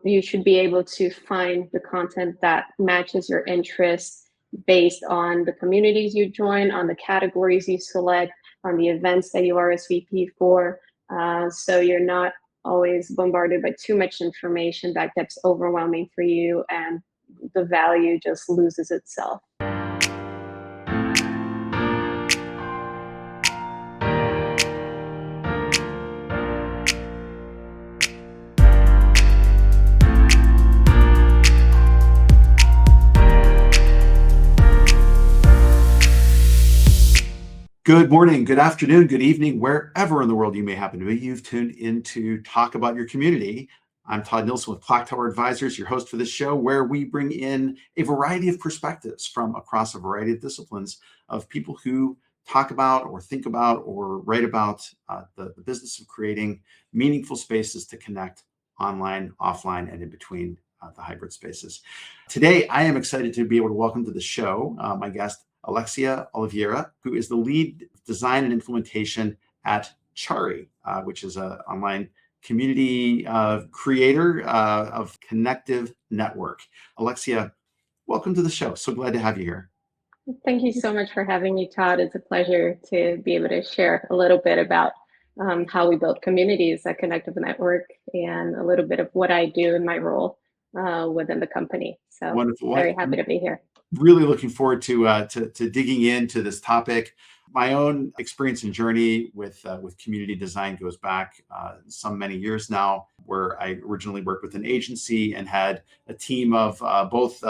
you should be able to find the content that matches your interests based on the communities you join, on the categories you select, on the events that you RSVP for. So you're not always bombarded by too much information that gets overwhelming for you and the value just loses itself. Good morning, good afternoon, good evening, wherever in the world you may happen to be. You've tuned in to talk about your community. I'm Todd Nilson with Clocktower Advisors, your host for this show, where we bring in a variety of perspectives from across a variety of disciplines of people who talk about or think about or write about the business of creating meaningful spaces to connect online, offline, and in between the hybrid spaces. Today, I am excited to be able to welcome to the show my guest, Alexia Oliveira, who is the lead design and implementation at Chari, which is an online community creator of Connective Network. Alexia, welcome to the show. So glad to have you here. Thank you so much for having me, Todd. It's a pleasure to be able to share a little bit about how we build communities at Connective Network and a little bit of what I do in my role within the company. So wonderful. Very happy to be here. Really looking forward to digging into this topic. My own experience and journey with community design goes back many years now, where I originally worked with an agency and had a team of both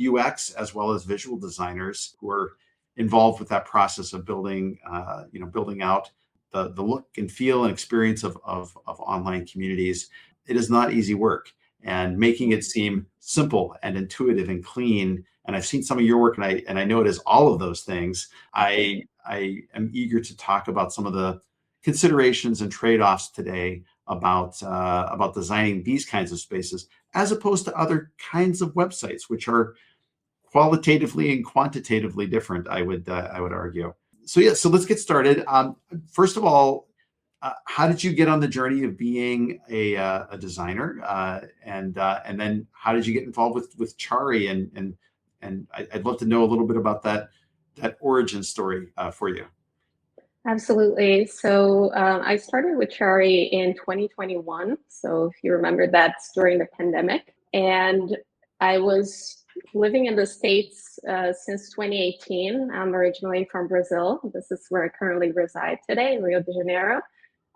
UX as well as visual designers who were involved with that process of building out the look and feel and experience of online communities. It is not easy work, and making it seem simple and intuitive and clean. And I've seen some of your work, and I know it is all of those things. I am eager to talk about some of the considerations and trade-offs today about designing these kinds of spaces, as opposed to other kinds of websites, which are qualitatively and quantitatively different, I would argue. So let's get started. First of all, how did you get on the journey of being a designer, and then how did you get involved with Chari? And I'd love to know a little bit about that origin story for you. Absolutely. So I started with Chari in 2021. So if you remember, that's during the pandemic. And I was living in the States since 2018. I'm originally from Brazil. This is where I currently reside today in Rio de Janeiro.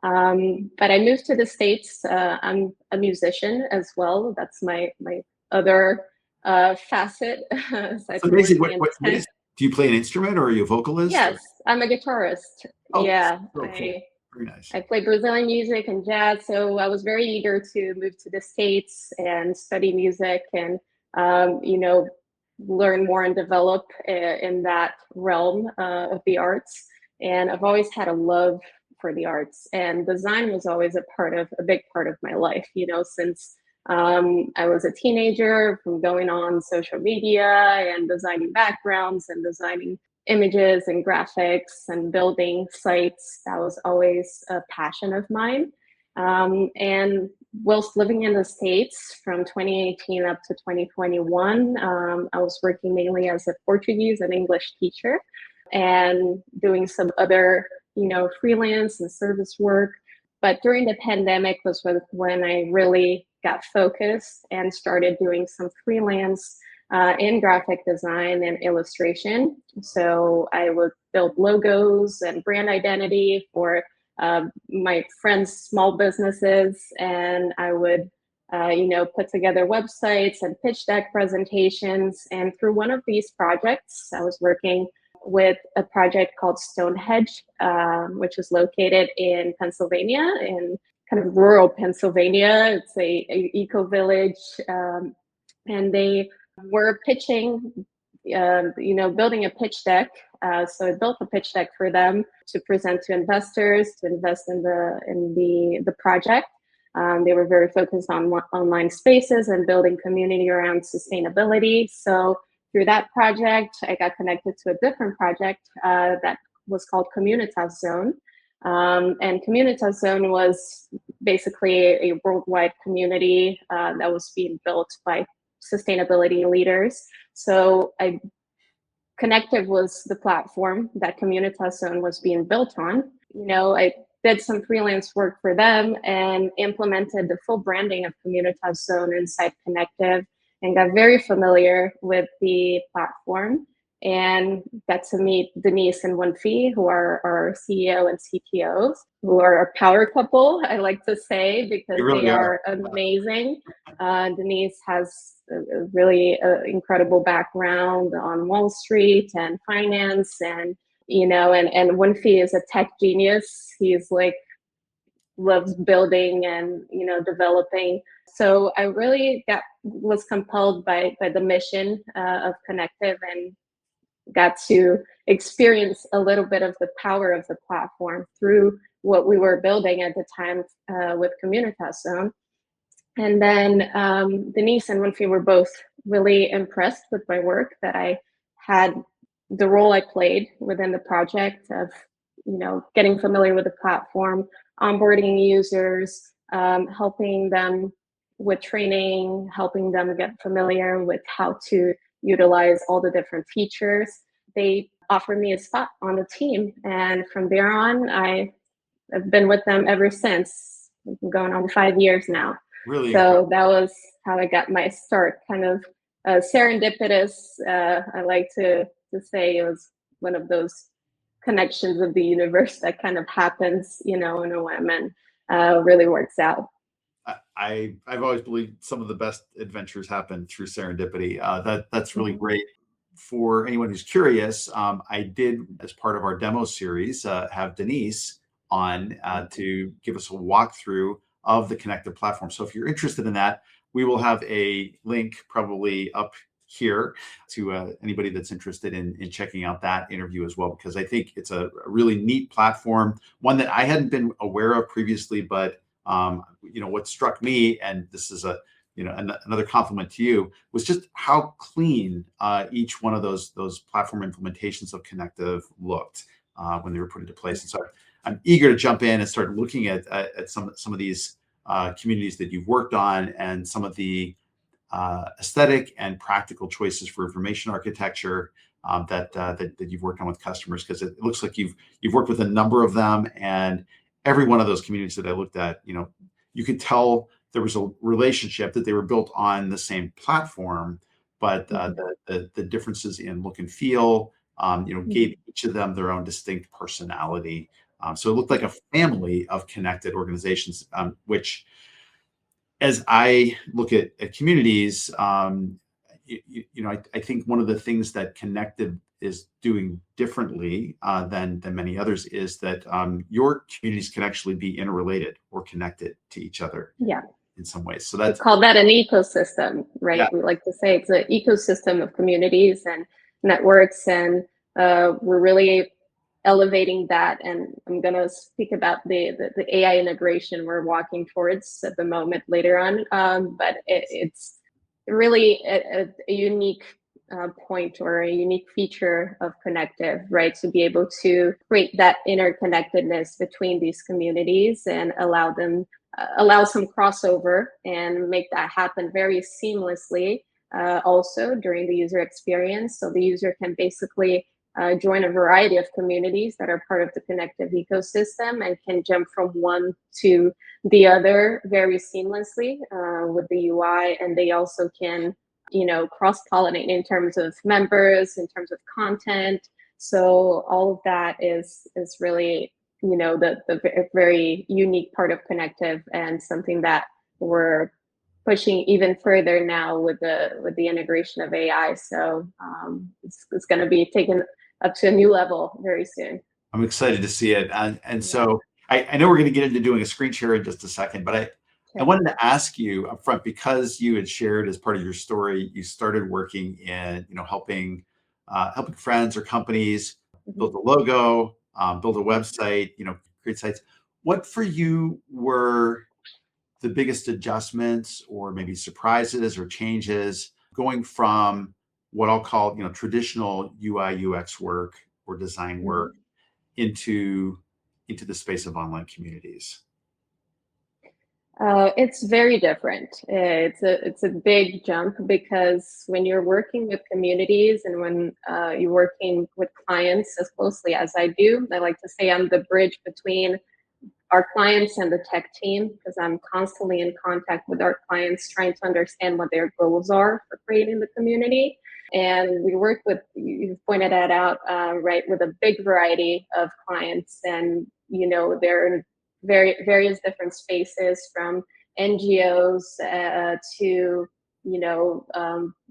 But I moved to the States. I'm a musician as well. That's my other facet. So basically, do you play an instrument, or are you a vocalist? Yes, I'm a guitarist. Oh, Yeah, so cool. Very nice. I play Brazilian music and jazz, so I was very eager to move to the States and study music and learn more and develop in that realm of the arts. And I've always had a love for the arts, and design was always a big part of my life, since I was a teenager, from going on social media and designing backgrounds and designing images and graphics and building sites. That was always a passion of mine. And whilst living in the States from 2018 up to 2021, I was working mainly as a Portuguese and English teacher and doing some other freelance and service work. But during the pandemic was when I really got focused and started doing some freelance in graphic design and illustration. So I would build logos and brand identity for my friends' small businesses, and I would put together websites and pitch deck presentations. And through one of these projects, I was working with a project called Stonehenge, which is located in Pennsylvania, in kind of rural Pennsylvania. It's a eco village, and they were pitching, building a pitch deck. So I built a pitch deck for them to present to investors to invest in the project. They were very focused on online spaces and building community around sustainability. So through that project, I got connected to a different project that was called Communitas Zone, And Communitas Zone was basically a worldwide community that was being built by sustainability leaders. So Connective was the platform that Communitas Zone was being built on. I did some freelance work for them and implemented the full branding of Communitas Zone inside Connective and got very familiar with the platform and got to meet Denise and Winfie, who are our CEO and CTOs, who are a power couple, I like to say, They because they really are. are amazing. Denise has a really incredible background on Wall Street and finance, and and Winfie is a tech genius. He's like loves building and developing. So I really was compelled by the mission of Connective and got to experience a little bit of the power of the platform through what we were building at the time with Communitas Zone. And then Denise and Winfrey were both really impressed with my work, that I had the role I played within the project of, getting familiar with the platform, onboarding users, helping them with training, helping them get familiar with how to utilize all the different features. They offered me a spot on the team. And from there on, I've been with them ever since. We've been going on 5 years now. Really incredible. So that was how I got my start, kind of serendipitous. I like to say it was one of those connections of the universe that kind of happens, in a whim, and really works out. I've always believed some of the best adventures happen through serendipity. That's really Mhm. great. For anyone who's curious, I did, as part of our demo series, have Denise on to give us a walkthrough of the Connective platform. So if you're interested in that, we will have a link probably up here to anybody that's interested in checking out that interview as well, because I think it's a really neat platform, one that I hadn't been aware of previously. But what struck me, and this is another compliment to you, was just how clean each one of those platform implementations of Connective looked when they were put into place. And so I'm eager to jump in and start looking at some of these communities that you've worked on, and some of the aesthetic and practical choices for information architecture that you've worked on with customers, because it looks like you've worked with a number of them. And every one of those communities that I looked at, you could tell there was a relationship, that they were built on the same platform, but the differences in look and feel, gave each of them their own distinct personality. So it looked like a family of connected organizations, which, as I look at communities, I think one of the things that Connective is doing differently than many others is that your communities can actually be interrelated or connected to each other Yeah. in some ways. So We that's, call that an ecosystem, right? yeah, We like to say it's an ecosystem of communities and networks, and we're really elevating that. And I'm going to speak about the AI integration we're walking towards at the moment later on. But it's really a unique point, or a unique feature of Connective, right? To be able to create that interconnectedness between these communities and allow some crossover and make that happen very seamlessly, also during the user experience. So the user can basically join a variety of communities that are part of the Connective ecosystem, and can jump from one to the other very seamlessly with the UI. And they also can, cross-pollinate in terms of members, in terms of content. So all of that is really, the very unique part of Connective, and something that we're pushing even further now with the integration of AI. So it's going to be taken up to a new level very soon. I'm excited to see it. And Yeah, so I know we're going to get into doing a screen share in just a second, but I sure. wanted to ask you up front, because you had shared as part of your story, you started working in, helping friends or companies Mhm. build a logo, build a website, create sites. What for you were the biggest adjustments, or maybe surprises or changes, going from what I'll call, traditional UI UX work or design work Mhm. into into the space of online communities? It's very different. It's a big jump because when you're working with communities and when you're working with clients as closely as I do, I like to say I'm the bridge between our clients and the tech team because I'm constantly in contact with our clients trying to understand what their goals are for creating the community. And we work with, you've pointed that out, right, with a big variety of clients. And, they're in various different spaces from NGOs to,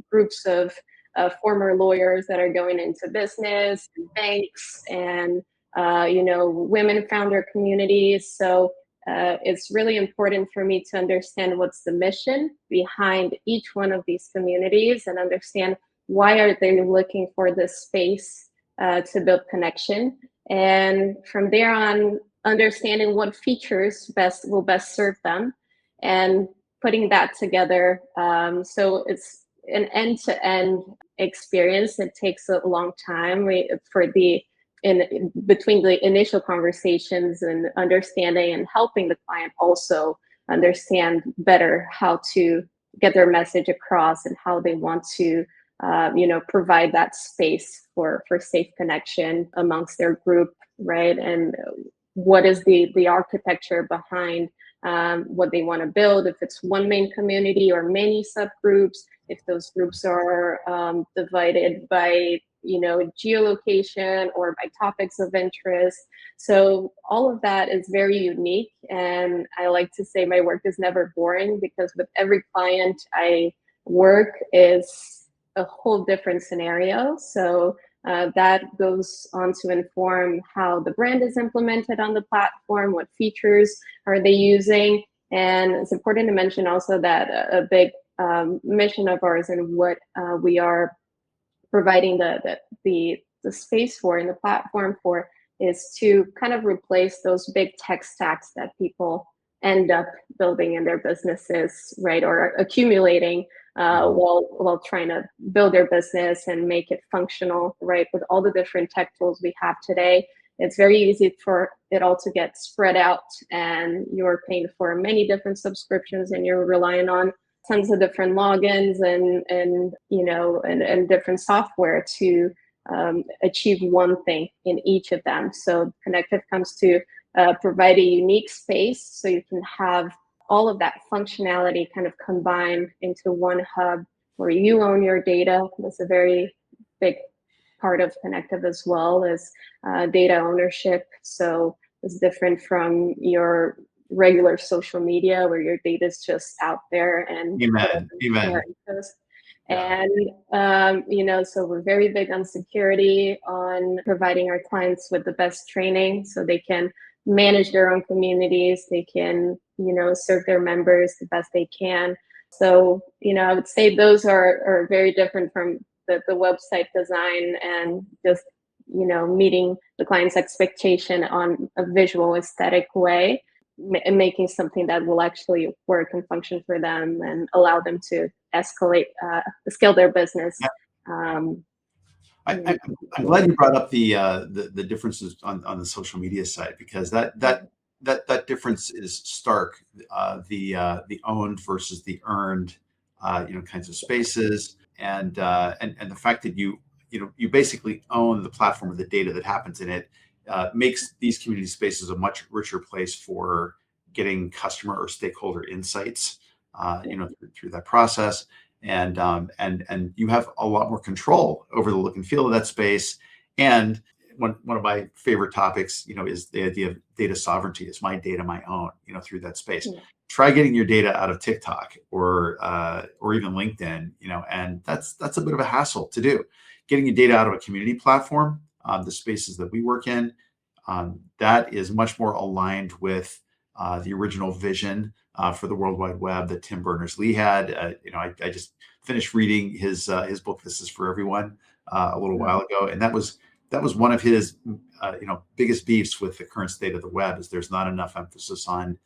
groups of former lawyers that are going into business, and banks, and women founder communities. So it's really important for me to understand what's the mission behind each one of these communities and understand why are they looking for this space to build connection. And from there on, understanding what features will best serve them and putting that together. So it's an end-to-end experience. It takes a long time for in between the initial conversations and understanding and helping the client also understand better how to get their message across and how they want to provide that space for safe connection amongst their group, right? And what is the architecture behind what they want to build, if it's one main community or many subgroups, if those groups are divided by geolocation or by topics of interest. So all of that is very unique. And I like to say my work is never boring because with every client I work is a whole different scenario. So that goes on to inform how the brand is implemented on the platform, what features are they using. And it's important to mention also that a big mission of ours and what we are providing the space for and the platform for is to kind of replace those big tech stacks that people end up building in their businesses, right, or accumulating while trying to build their business and make it functional, right, with all the different tech tools we have today. It's very easy for it all to get spread out and you're paying for many different subscriptions and you're relying on tons of different logins and different software to achieve one thing in each of them. So Connective comes to provide a unique space so you can have all of that functionality kind of combined into one hub where you own your data. That's a very big part of Connective as well as data ownership. So it's different from your regular social media where your data is just out there and Amen. Amen. Yeah. And so we're very big on security, on providing our clients with the best training so they can manage their own communities, they can serve their members the best they can. So I would say those are very different from the website design and just meeting the client's expectation on a visual aesthetic way, making something that will actually work and function for them and allow them to scale their business. I'm glad you brought up the differences on the social media side, because that difference is stark. The owned versus the earned, kinds of spaces, and the fact that you basically own the platform of the data that happens in it makes these community spaces a much richer place for getting customer or stakeholder insights, through that process. And you have a lot more control over the look and feel of that space. And one of my favorite topics, is the idea of data sovereignty. Is my data my own? Through that space. Yeah. Try getting your data out of TikTok or even LinkedIn. And that's a bit of a hassle to do. Getting your data out of a community platform, the spaces that we work in, that is much more aligned with the original vision for the World Wide Web that Tim Berners-Lee had. I just finished reading his book, This Is for Everyone, a little while ago, and that was one of his biggest beefs with the current state of the web. Is there's not enough emphasis on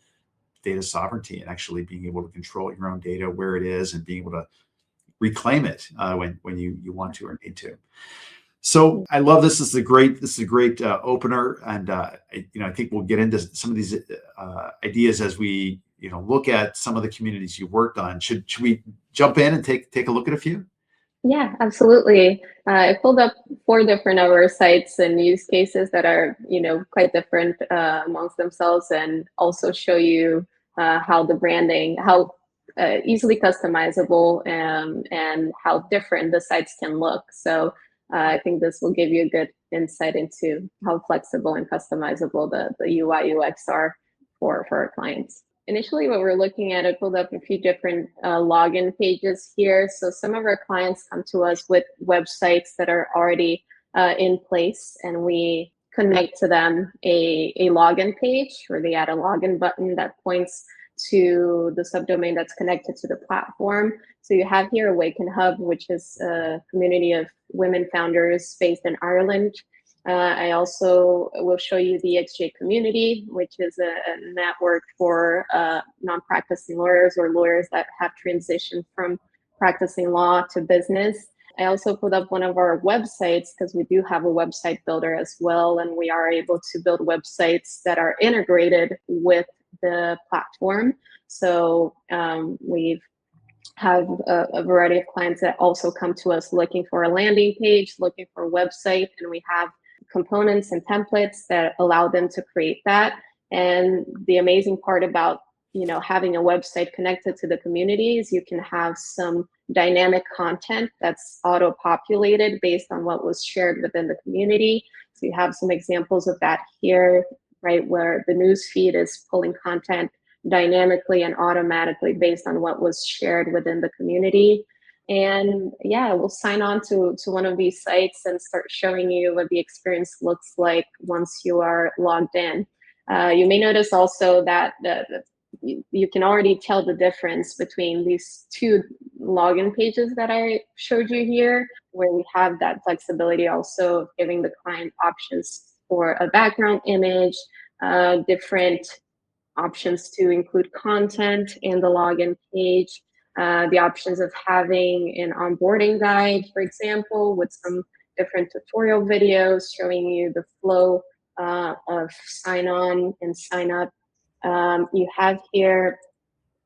data sovereignty and actually being able to control your own data, where it is, and being able to reclaim it when you want to or need to. So I love this. This is a great opener, and I think we'll get into some of these ideas as we look at some of the communities you worked on. Should we jump in and take a look at a few? Yeah, absolutely. I pulled up 4 different of our sites and use cases that are, quite different amongst themselves, and also show you how the branding, how easily customizable, and how different the sites can look. So I think this will give you a good insight into how flexible and customizable the UI UX are for our clients. Initially, what we're looking at, I pulled up a few different login pages here. So some of our clients come to us with websites that are already in place, and we connect to them a login page, where they add a login button that points to the subdomain that's connected to the platform. So you have here Awaken Hub, which is a community of women founders based in Ireland. I also will show you the XJ community, which is a network for non-practicing lawyers, or lawyers that have transitioned from practicing law to business. I also put up one of our websites, because we do have a website builder as well, and we are able to build websites that are integrated with the platform. So we have a variety of clients that also come to us looking for a landing page, looking for a website, and we have components and templates that allow them to create that. And the amazing part about having a website connected to the community is you can have some dynamic content that's auto-populated based on what was shared within the community. So you have some examples of that here, right, where the news feed is pulling content dynamically and automatically based on what was shared within the community. And yeah, we'll sign on to one of these sites and start showing you what the experience looks like once you are logged in. You may notice also that you can already tell the difference between these 2 login pages that I showed you here, where we have that flexibility also of giving the client options for a background image, different options to include content in the login page, the options of having an onboarding guide, for example, with some different tutorial videos showing you the flow of sign on and sign up. You have here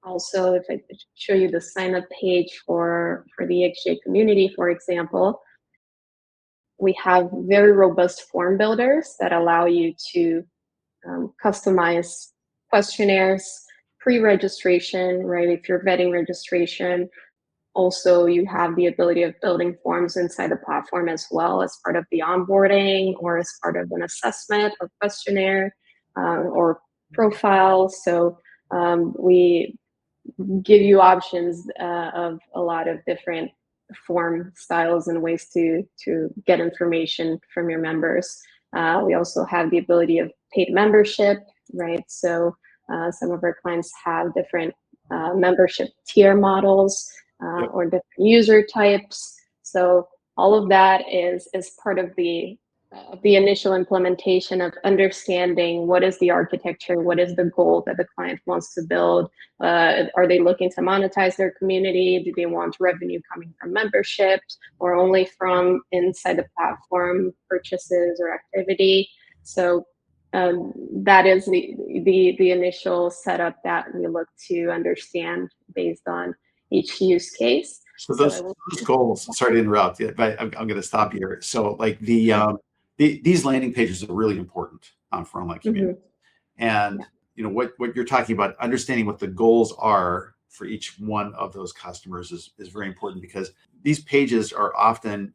also, if I could show you the sign up page for the XJ community, for example, we have very robust form builders that allow you to customize questionnaires, pre-registration, right? If you're vetting registration, also you have the ability of building forms inside the platform as well, as part of the onboarding or as part of an assessment or questionnaire or profile. So we give you options of a lot of different form styles and ways to get information from your members. We also have the ability of paid membership, right? So some of our clients have different membership tier models Yep. or different user types. So all of that is part of the initial implementation of understanding what is the architecture, what is the goal that the client wants to build. Are they looking to monetize their community? Do they want revenue coming from memberships, or only from inside the platform purchases or activity? So that is the initial setup that we look to understand based on each use case. So So I those goals. Sorry to interrupt, but I'm going to stop here. So like these landing pages are really important for online community. Mhm. And what you're talking about, understanding what the goals are for each one of those customers is very important, because these pages are often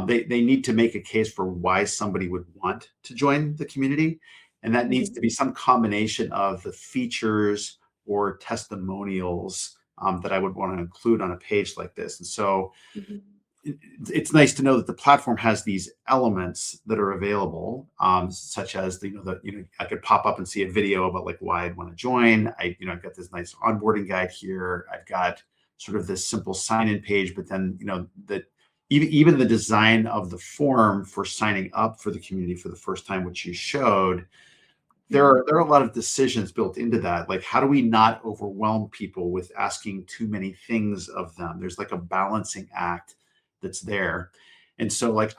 they need to make a case for why somebody would want to join the community, and that needs to be some combination of the features or testimonials that I would want to include on a page like this. And so Mhm. it's nice to know that the platform has these elements that are available, such as I could pop up and see a video about like why I'd want to join. I've got this nice onboarding guide here. I've got sort of this simple sign-in page, but then that even the design of the form for signing up for the community for the first time, which you showed, there are a lot of decisions built into that. Like, how do we not overwhelm people with asking too many things of them? There's like a balancing act that's there. And so like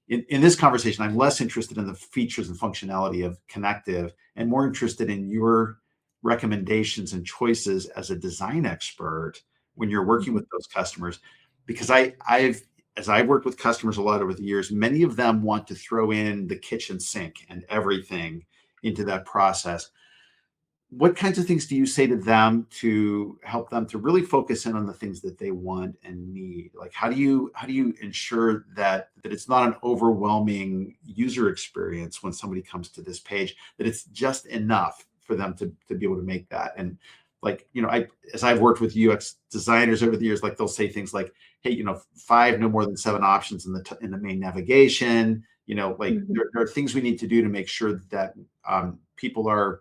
in this conversation, I'm less interested in the features and functionality of Connective and more interested in your recommendations and choices as a design expert when you're working with those customers. Because as I've worked with customers a lot over the years, many of them want to throw in the kitchen sink and everything into that process. What kinds of things do you say to them to help them to really focus in on the things that they want and need? Like, how do you ensure that it's not an overwhelming user experience when somebody comes to this page, that it's just enough for them to be able to make that? And like, as I've worked with UX designers over the years, like they'll say things like, hey, 5, no more than 7 options in the main navigation. Like there are things we need to do to make sure that people are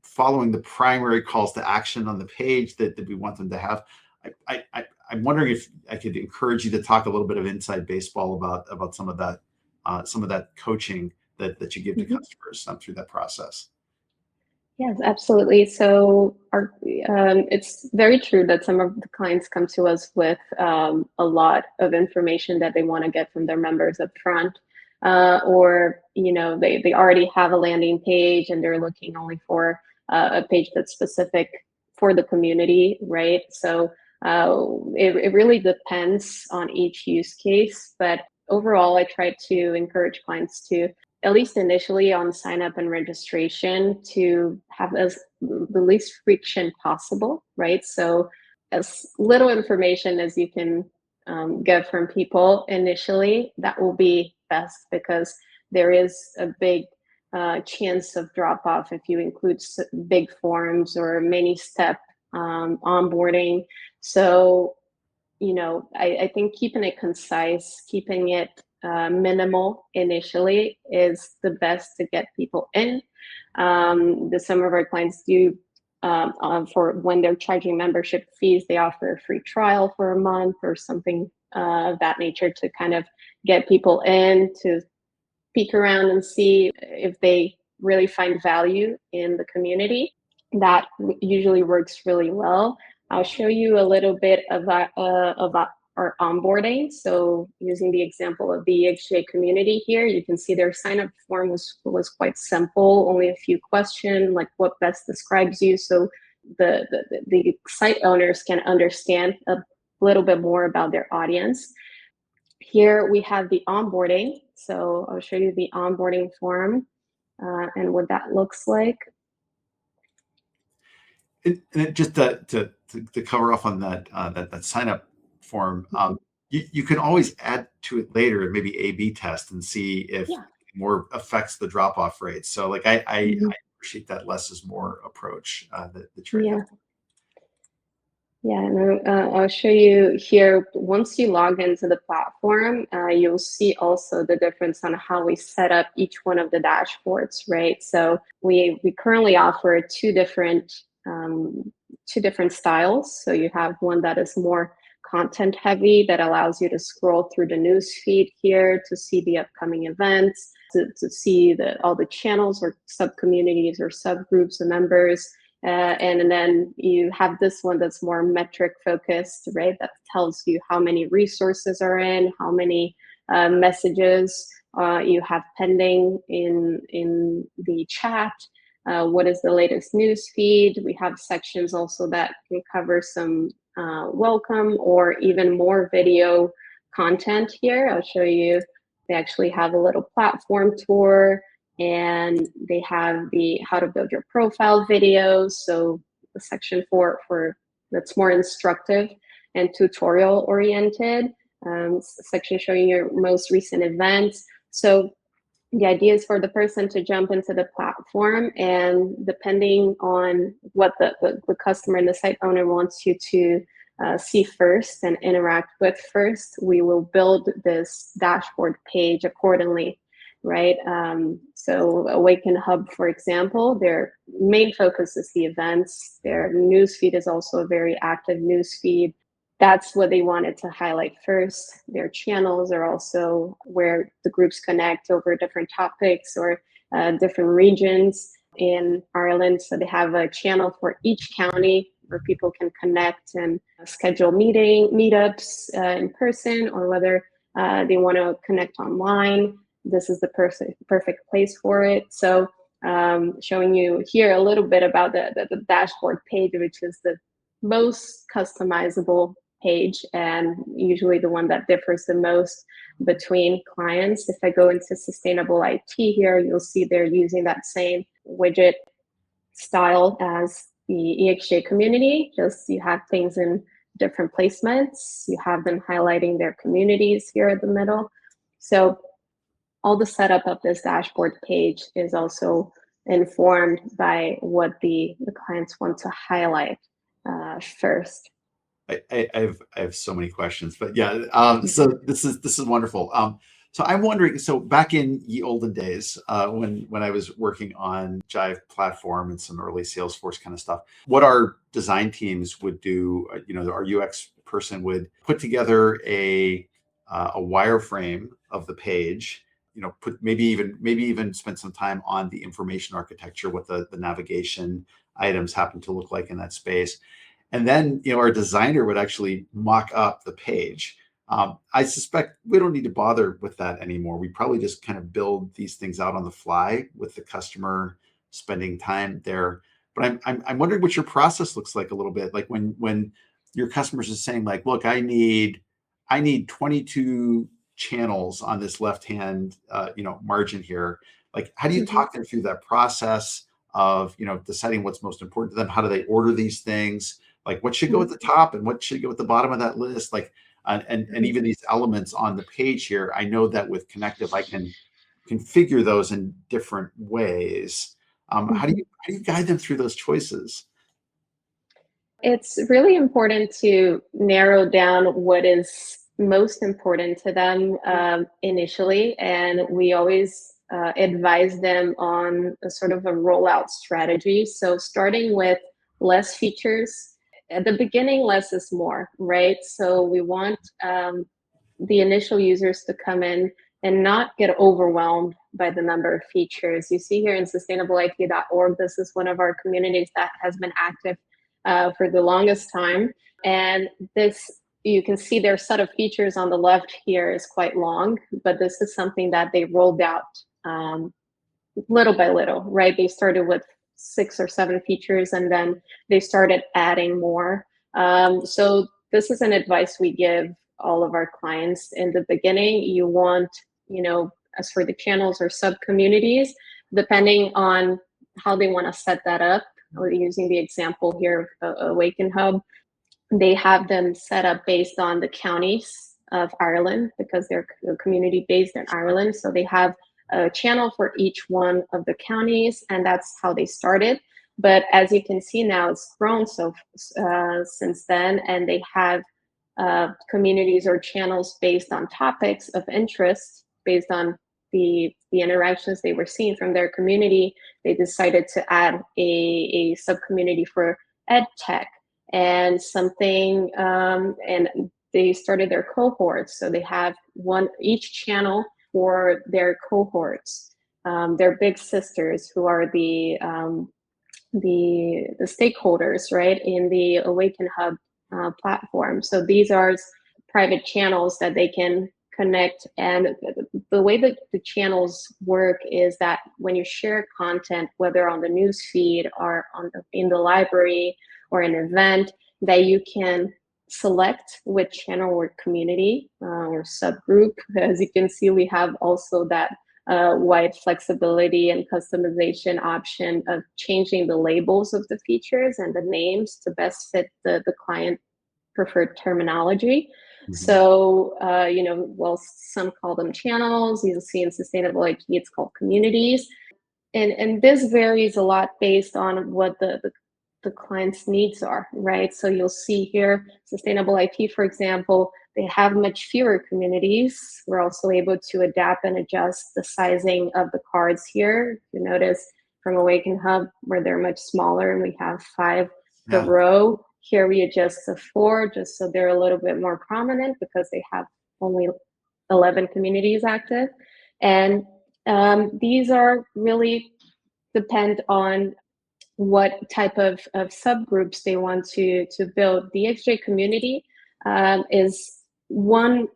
following the primary calls to action on the page that we want them to have. I'm wondering if I could encourage you to talk a little bit of inside baseball about some of that coaching that you give to customers through that process. Yes, absolutely. So it's very true that some of the clients come to us with a lot of information that they want to get from their members up front. Or they already have a landing page and they're looking only for a page that's specific for the community, right? So it really depends on each use case, but overall I try to encourage clients to, at least initially on sign up and registration, to have the least friction possible, right? So as little information as you can get from people initially, that will be best, because there is a big chance of drop off if you include big forms or many step onboarding. So, I think keeping it concise, keeping it minimal initially is the best to get people in. Some of our clients do, for when they're charging membership fees, they offer a free trial for a month or something of that nature to kind of get people in to peek around and see if they really find value in the community. That usually works really well. I'll show you a little bit about our onboarding. So using the example of the EXJ community here, you can see their sign up form was quite simple, only a few questions like what best describes you. So the site owners can understand a little bit more about their audience. Here we have the onboarding. So I'll show you the onboarding form and what that looks like. And just to cover off on that sign up form, you can always add to it later and maybe A/B test and see if it more affects the drop off rate. So like I appreciate that less is more approach that you're adapting. Yeah, and I'll show you here. Once you log into the platform, you'll see also the difference on how we set up each one of the dashboards, right? So we currently offer two different styles. So you have one that is more content heavy, that allows you to scroll through the news feed here to see the upcoming events, to see all the channels or sub communities or subgroups of members. And then you have this one that's more metric focused, right? That tells you how many resources are in, how many messages you have pending in the chat, what is the latest news feed. We have sections also that can cover some welcome or even more video content here. I'll show you. They actually have a little platform tour, and they have the how to build your profile videos. So the section for that's more instructive and tutorial oriented, section showing your most recent events. So the idea is for the person to jump into the platform, and depending on what the customer and the site owner wants you to see first and interact with first, we will build this dashboard page accordingly. Right. So Awaken Hub, for example, their main focus is the events. Their newsfeed is also a very active newsfeed. That's what they wanted to highlight first. Their channels are also where the groups connect over different topics or different regions in Ireland. So they have a channel for each county where people can connect and schedule meetups in person, or whether they want to connect online. This is the perfect place for it. So showing you here a little bit about the dashboard page, which is the most customizable page and usually the one that differs the most between clients. If I go into sustainable IT here, you'll see they're using that same widget style as the EXJ community. Just you have things in different placements. You have them highlighting their communities here at the middle. So all the setup of this dashboard page is also informed by what the clients want to highlight first. I have so many questions, but yeah. So this is wonderful. So I'm wondering. So back in the olden days, when I was working on Jive platform and some early Salesforce kind of stuff, what our design teams would do, our UX person would put together a wireframe of the page. Put maybe even spend some time on the information architecture, what the navigation items happen to look like in that space. And then, our designer would actually mock up the page. I suspect we don't need to bother with that anymore. We probably just kind of build these things out on the fly with the customer spending time there. But I'm wondering what your process looks like a little bit. Like when your customers are saying like, look, I need 22 channels on this left-hand, margin here. Like, how do you talk them through that process of, deciding what's most important to them? How do they order these things? Like what should go at the top and what should go at the bottom of that list? Like, and even these elements on the page here, I know that with Connective, I can configure those in different ways. How do you guide them through those choices? It's really important to narrow down what is most important to them initially, and we always advise them on a sort of a rollout strategy. So starting with less features. At the beginning, less is more, right? So we want the initial users to come in and not get overwhelmed by the number of features. You see here in sustainableIT.org, this is one of our communities that has been active for the longest time. And this, you can see their set of features on the left here is quite long, but this is something that they rolled out little by little, right? They started with 6 or 7 features and then they started adding more. So this is an advice we give all of our clients in the beginning. You want, as for the channels or sub communities, depending on how they want to set that up, or using the example here of Awaken Hub, they have them set up based on the counties of Ireland because they're a community based in Ireland. So they have a channel for each one of the counties, and that's how they started. But as you can see now, it's grown since then, and they have communities or channels based on topics of interest, based on the interactions they were seeing from their community. They decided to add a sub-community for ed tech and something, and they started their cohorts. So they have each channel for their cohorts, their big sisters who are the stakeholders, right, in the Awaken Hub platform. So these are private channels that they can connect. And the way that the channels work is that when you share content, whether on the news feed or in the library or an event, that you can select which channel or community or subgroup. As you can see, we have also that wide flexibility and customization option of changing the labels of the features and the names to best fit the client preferred terminology. So, some call them channels. You'll see in Sustainable IT, it's called communities. And this varies a lot based on what the client's needs are, right? So you'll see here, Sustainable IT, for example, they have much fewer communities. We're also able to adapt and adjust the sizing of the cards here. You notice from Awaken Hub where they're much smaller and we have 5 per row. Here we adjust to 4 just so they're a little bit more prominent because they have only 11 communities active. And these are really depend on what type of subgroups they want to build. The XJ community is one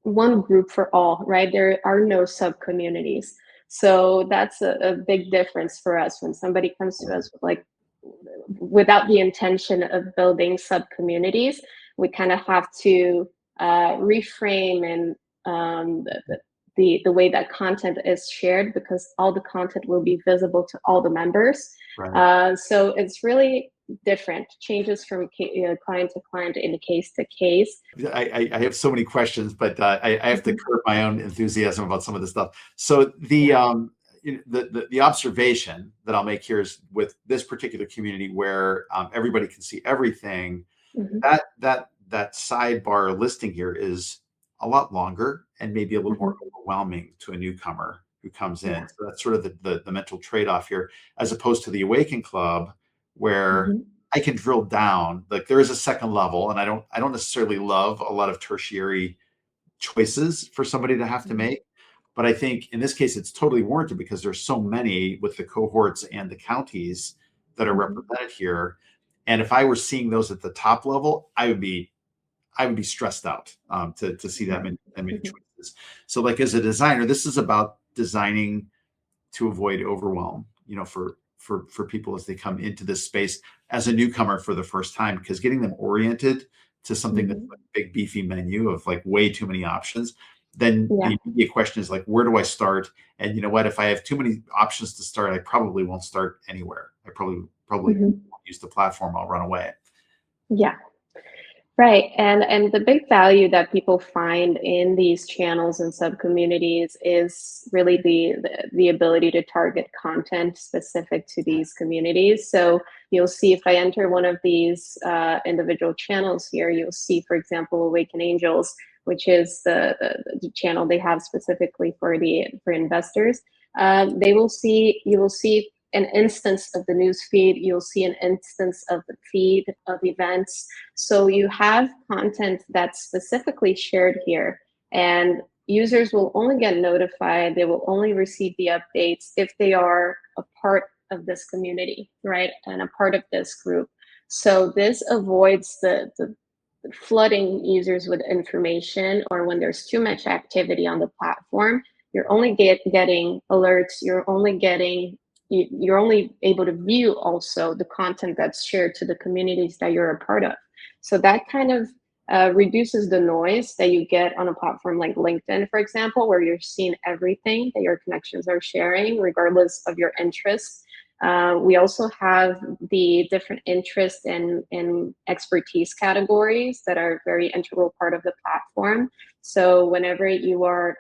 one group for all, right? There are no sub communities. So that's a big difference for us when somebody comes to us with like without the intention of building sub communities. We kind of have to reframe and the way that content is shared, because all the content will be visible to all the members. Right. So it's really different, changes from client to client, in the case to case. I have so many questions, but I have to curb my own enthusiasm about some of this stuff. So the observation that I'll make here is with this particular community where everybody can see everything, Mm-hmm. that sidebar listing here is a lot longer and maybe a little more overwhelming to a newcomer who comes in. Yeah. So that's sort of the mental trade-off here, as opposed to the Awaken Club, where I can drill down. Like there is a second level, and I don't necessarily love a lot of tertiary choices for somebody to have to make. But I think in this case, it's totally warranted because there's so many with the cohorts and the counties that are represented here. And if I were seeing those at the top level, I would be stressed out to see that many choices. So like as a designer, this is about designing to avoid overwhelm, for people as they come into this space as a newcomer for the first time, because getting them oriented to something that's like a big beefy menu of like way too many options, then the immediate question is like, where do I start? And you know what, if I have too many options to start, I probably won't start anywhere. I probably won't use the platform. I'll run away. Yeah. Right. And the big value that people find in these channels and sub communities is really the ability to target content specific to these communities. So you'll see, if I enter one of these individual channels here, you'll see, for example, Awaken Angels, which is the channel they have specifically for investors. You will see an instance of the news feed. You'll see an instance of the feed of events. So you have content that's specifically shared here, and users will only get notified. They will only receive the updates if they are a part of this community, right? And a part of this group. So this avoids the flooding users with information, or when there's too much activity on the platform, you're only getting alerts. You're only able to view also the content that's shared to the communities that you're a part of. So that kind of reduces the noise that you get on a platform like LinkedIn, for example, where you're seeing everything that your connections are sharing, regardless of your interests. We also have the different interest in expertise categories that are very integral part of the platform. So whenever you are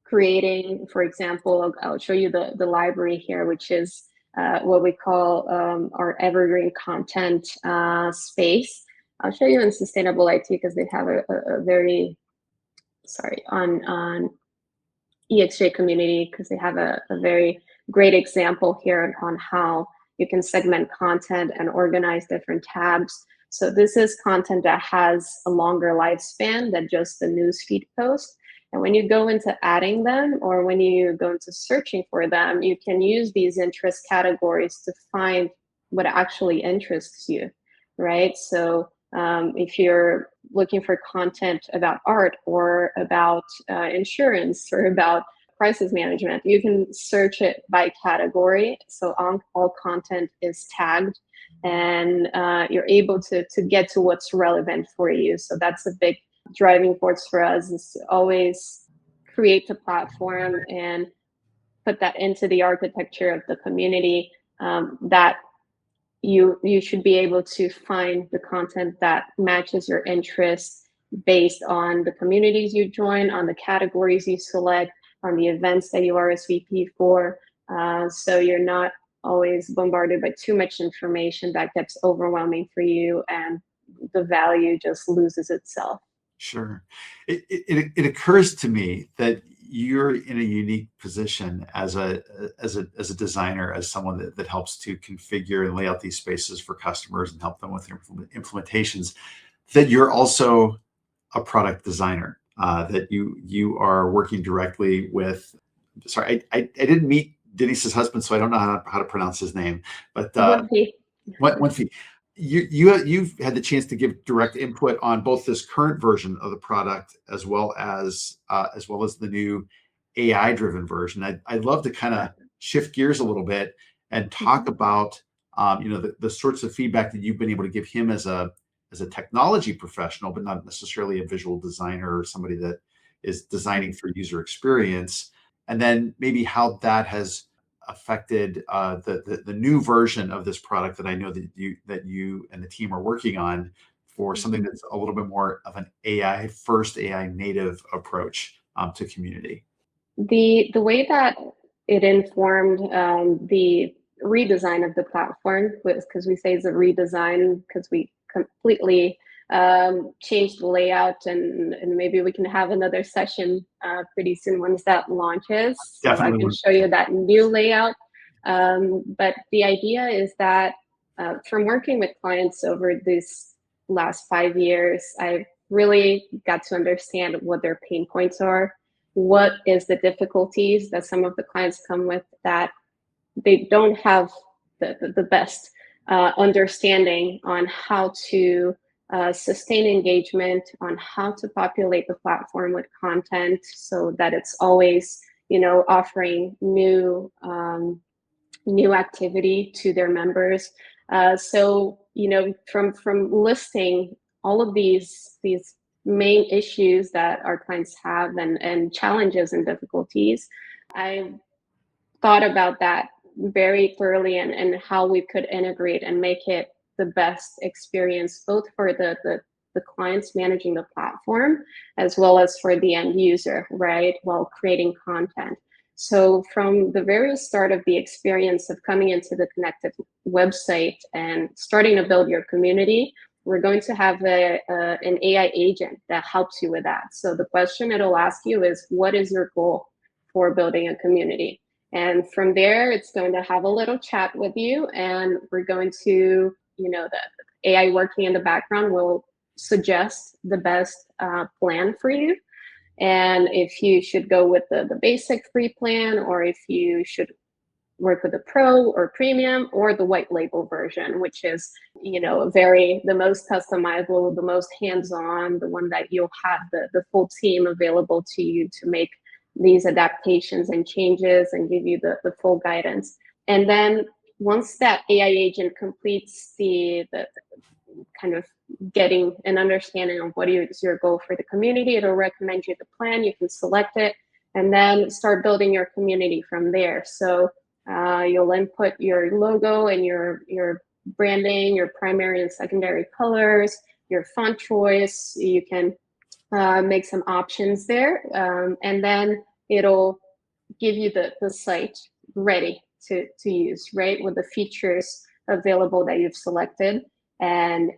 creating, for example, I'll show you the library here, which is what we call our evergreen content space. I'll show you in sustainable IT because they have a very, on EXJ community, because they have a very great example here on how you can segment content and organize different tabs. So this is content that has a longer lifespan than just the newsfeed post. And when you go into adding them, or when you go into searching for them, you can use these interest categories to find what actually interests you, right? So if you're looking for content about art, or about insurance, or about crisis management, you can search it by category. So all content is tagged, and you're able to get to what's relevant for you. So that's a big driving force for us, is to always create a platform and put that into the architecture of the community, that you should be able to find the content that matches your interests based on the communities you join, on the categories you select, on the events that you RSVP for. So you're not always bombarded by too much information that gets overwhelming for you, and the value just loses itself. Sure. It occurs to me that you're in a unique position as a designer, as someone that helps to configure and lay out these spaces for customers and help them with their implementations, that you're also a product designer, that you are working directly with. Sorry, I didn't meet Denise's husband, so I don't know how to pronounce his name, but One fee. one fee. you've had the chance to give direct input on both this current version of the product as well as the new AI driven version. I'd love to kind of shift gears a little bit and talk about the sorts of feedback that you've been able to give him as a technology professional, but not necessarily a visual designer or somebody that is designing for user experience, and then maybe how that has affected the new version of this product that I know that you and the team are working on for something that's a little bit more of an AI first, AI native approach to community. The way that it informed the redesign of the platform was, because we say it's a redesign because we completely changed the layout, and maybe we can have another session pretty soon once that launches, so I Definitely. can show you that new layout. But the idea is that from working with clients over these last 5 years, I've really got to understand what their pain points are, what is the difficulties that some of the clients come with, that they don't have the best understanding on how to sustain engagement, on how to populate the platform with content so that it's always, offering new activity to their members. So, from listing all of these main issues that our clients have, and challenges and difficulties, I thought about that very thoroughly, and how we could integrate and make it the best experience, both for the clients managing the platform as well as for the end user, right, while creating content. So from the very start of the experience of coming into the Connective website and starting to build your community, we're going to have an AI agent that helps you with that. So the question it'll ask you is, what is your goal for building a community? And from there, it's going to have a little chat with you, and we're going to, the AI working in the background will suggest the best plan for you. And if you should go with the basic free plan, or if you should work with the pro or premium or the white label version, which is, the most customizable, the most hands-on, the one that you'll have the full team available to you to make these adaptations and changes and give you the full guidance. And then once that AI agent completes the kind of getting an understanding of what is your goal for the community, it'll recommend you the plan, you can select it, and then start building your community from there. So you'll input your logo and your branding, your primary and secondary colors, your font choice. You can make some options there, and then it'll give you the site ready to use, right, with the features available that you've selected. And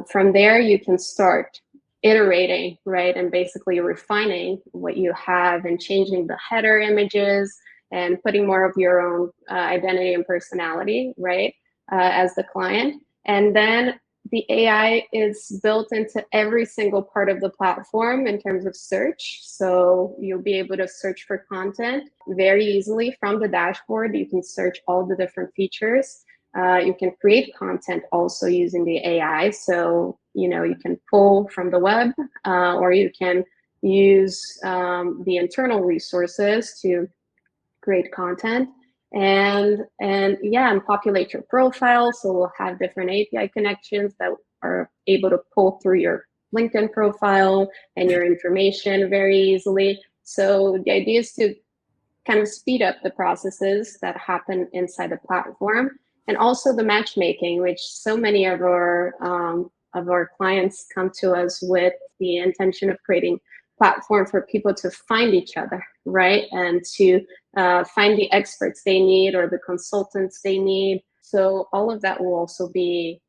from there, you can start iterating, right, and basically refining what you have and changing the header images and putting more of your own identity and personality, right, as the client. And then the AI is built into every single part of the platform in terms of search. So you'll be able to search for content very easily from the dashboard. You can search all the different features. You can create content also using the AI. So, you can pull from the web, or you can use the internal resources to create content, and populate your profile. So we'll have different API connections that are able to pull through your LinkedIn profile and your information very easily. So the idea is to kind of speed up the processes that happen inside the platform, and also the matchmaking, which so many of our clients come to us with the intention of creating platform for people to find each other, right? And to find the experts they need or the consultants they need. So all of that will also be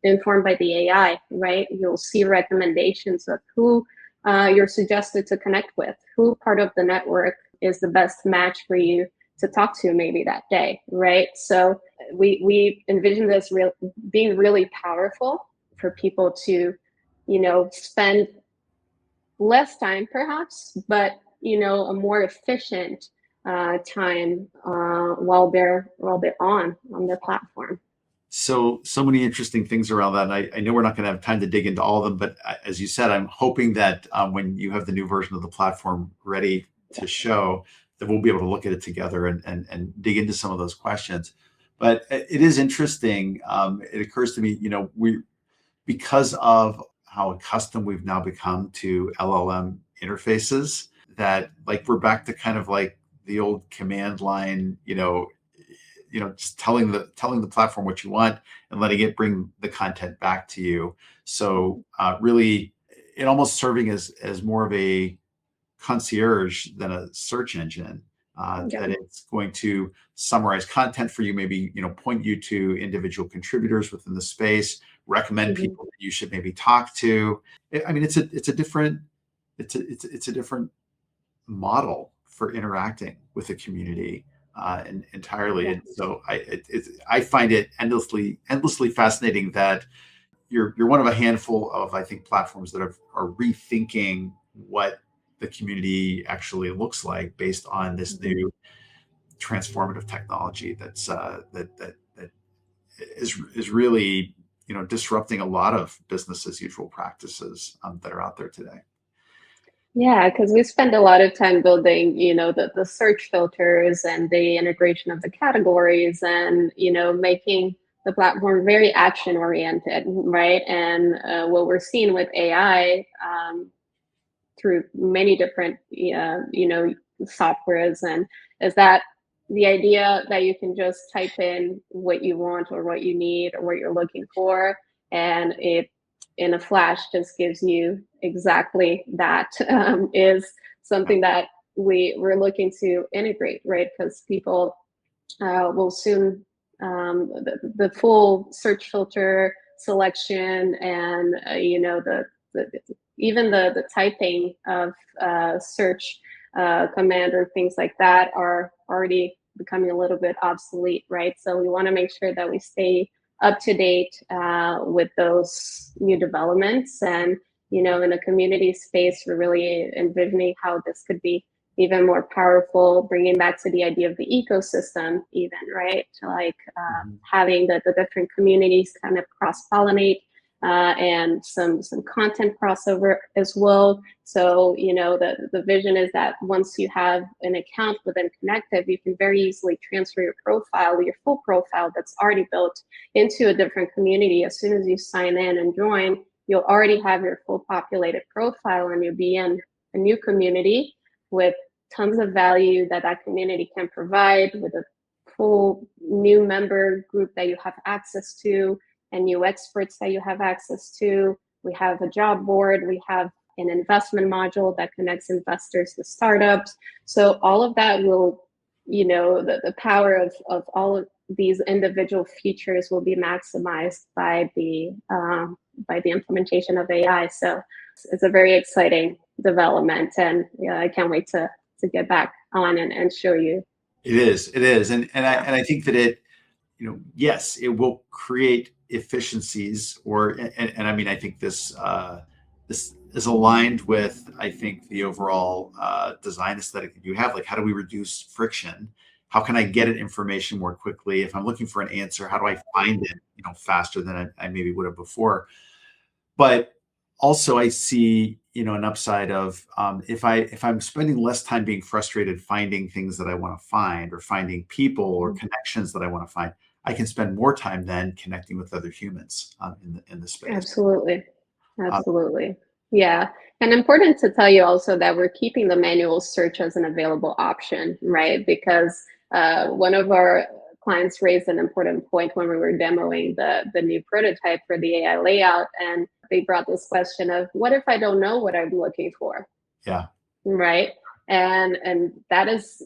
informed by the AI, right? You'll see recommendations of who you're suggested to connect with, who part of the network is the best match for you to talk to maybe that day, right? So we envision this being really powerful for people to, spend less time perhaps, but a more efficient time while they're on their platform. So many interesting things around that. And I know we're not going to have time to dig into all of them, but as you said, I'm hoping that when you have the new version of the platform ready to show, that we'll be able to look at it together and dig into some of those questions. But it is interesting. It occurs to me, because of how accustomed we've now become to LLM interfaces, that like we're back to kind of like the old command line, just telling the platform what you want and letting it bring the content back to you. So really, it almost serving as more of a concierge than a search engine. Yeah. That it's going to summarize content for you, maybe point you to individual contributors within the space, recommend Mm-hmm. people that you should maybe talk to. I mean, it's a different model for interacting with the community and entirely. Yeah. And so I find it endlessly fascinating that you're one of a handful of, I think, platforms that are rethinking what the community actually looks like based on this Mm-hmm. new transformative technology that is really disrupting a lot of business as usual practices that are out there today. Yeah, because we spend a lot of time building, the search filters and the integration of the categories and, making the platform very action oriented, right? And what we're seeing with AI through many different, softwares and is that the idea that you can just type in what you want or what you need or what you're looking for, and it in a flash just gives you exactly that is something that we're looking to integrate, right? Because people will soon the full search filter selection and the even the typing of search command or things like that are already becoming a little bit obsolete, right? So we want to make sure that we stay up to date with those new developments. And, in a community space, we're really envisioning how this could be even more powerful, bringing back to the idea of the ecosystem, even, right? Like having the different communities kind of cross pollinate and some content crossover as well. So the vision is that once you have an account within Connective, you can very easily transfer your profile, your full profile that's already built, into a different community. As soon as you sign in and join, you'll already have your full populated profile, and you'll be in a new community with tons of value that community can provide, with a full new member group that you have access to and new experts that you have access to. We have a job board. We have an investment module that connects investors to startups. So all of that will, the power of all of these individual features will be maximized by the implementation of AI. So it's a very exciting development, and I can't wait to get back on and show you. It is, and I think that yes, it will create efficiencies, and I mean, I think this is aligned with, I think, the overall design aesthetic that you have. Like, how do we reduce friction? How can I get at information more quickly? If I'm looking for an answer, how do I find it, faster than I maybe would have before? But also, I see, an upside of if I'm spending less time being frustrated finding things that I want to find, or finding people or connections that I want to find, I can spend more time then connecting with other humans in the space. Absolutely. Uh, Absolutely. Yeah. And important to tell you also that we're keeping the manual search as an available option, right? Because one of our clients raised an important point when we were demoing the new prototype for the AI layout. And they brought this question of, what if I don't know what I'm looking for? yeah. Right. And that is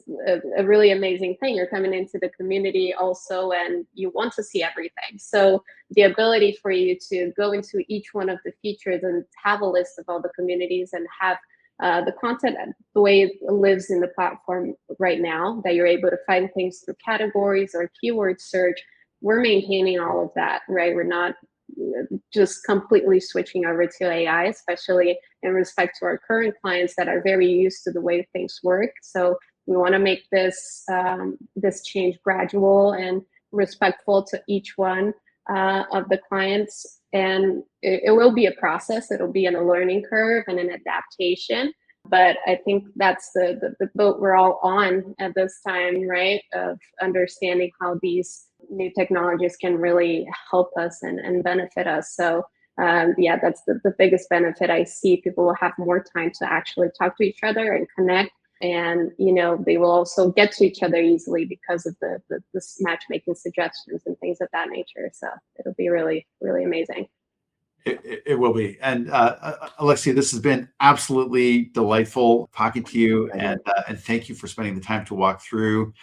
a really amazing thing. You're coming into the community also, and you want to see everything. So the ability for you to go into each one of the features and have a list of all the communities and have the content the way it lives in the platform right now, that you're able to find things through categories or keyword search, we're maintaining all of that, right? We're not just completely switching over to AI, especially in respect to our current clients that are very used to the way things work. So we want to make this change gradual and respectful to each one. of the clients. And it will be a process. It'll be a learning curve and an adaptation. But I think that's the boat we're all on at this time, right? Of understanding how these new technologies can really help us and benefit us. So yeah, that's the biggest benefit I see. People will have more time to actually talk to each other and connect. And, you know, they will also get to each other easily because of the matchmaking suggestions and things of that nature. So it'll be really, really amazing. It will be. And Alexia, this has been absolutely delightful talking to you, and thank you for spending the time to walk through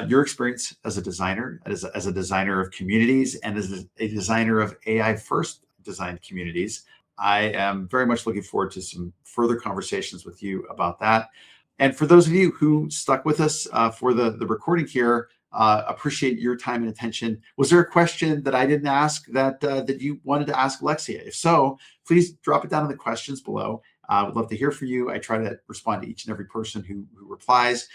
your experience as a designer, as a designer of communities, and as a designer of AI first designed communities. I am very much looking forward to some further conversations with you about that. And for those of you who stuck with us for the recording here, appreciate your time and attention. Was there a question that I didn't ask that you wanted to ask Alexia? If so, please drop it down in the questions below. I would love to hear from you. I try to respond to each and every person who replies.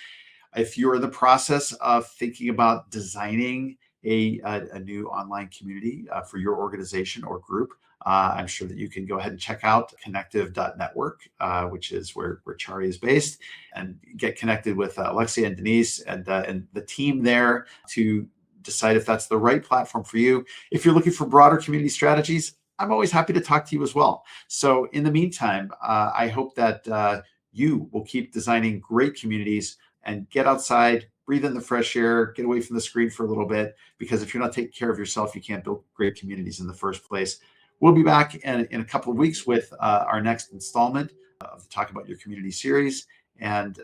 If you're in the process of thinking about designing a new online community for your organization or group, I'm sure that you can go ahead and check out Connective.network, which is where Chari is based, and get connected with Alexia and Denise and the team there to decide if that's the right platform for you. If you're looking for broader community strategies, I'm always happy to talk to you as well. So in the meantime, I hope that you will keep designing great communities and get outside, breathe in the fresh air, get away from the screen for a little bit, because if you're not taking care of yourself, you can't build great communities in the first place. We'll be back in a couple of weeks with our next installment of the Talk About Your Community series. And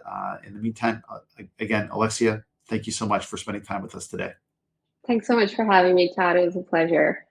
in the meantime, again, Alexia, thank you so much for spending time with us today. Thanks so much for having me, Todd. It was a pleasure.